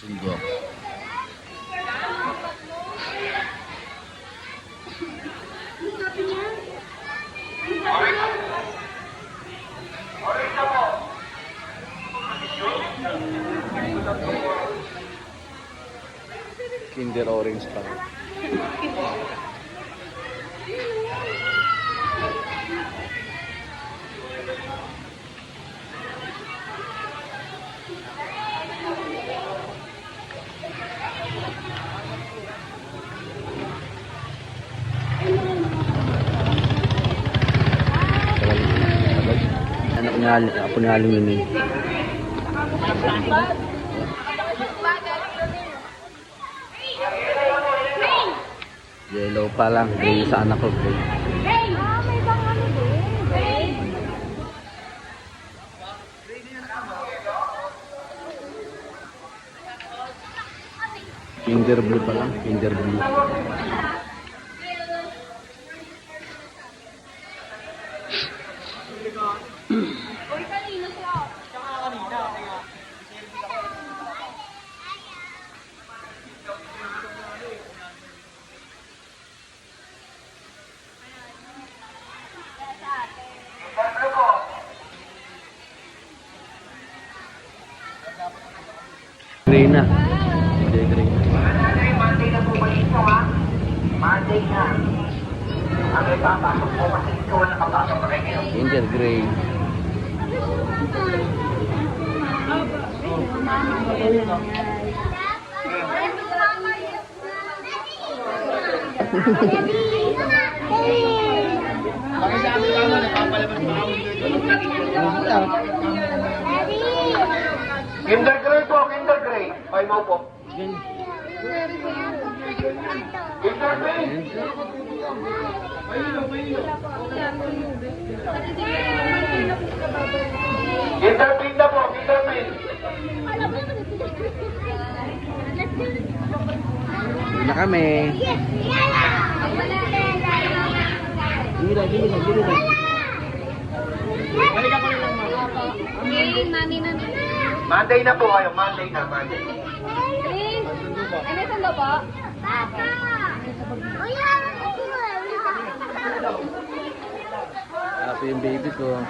Bundok. Kinder Orange pa. Apo ni Aling Mimi. Yellow pa lang, hindi sa anak ko. Kinder blue pa lang, kinder blue. Uy, kanina siya. Tsaka kanina. Gray na. Hindi, gray na. Monday na po ba ito, ha? Monday na. Ang ipapasok po kasi ito na kapasok na kayo. Kinder gray. Kinder Gray po, Kinder Gray. Ay mo po. Kinder Gray. Kinder Pin na po, Kinder Pin. Uwi na kami. Gira. Okay, mami na. Monday na po kayo, Monday na, Monday. Green. Ano sa labo? Papa. Kuya, Happy yung baby ko.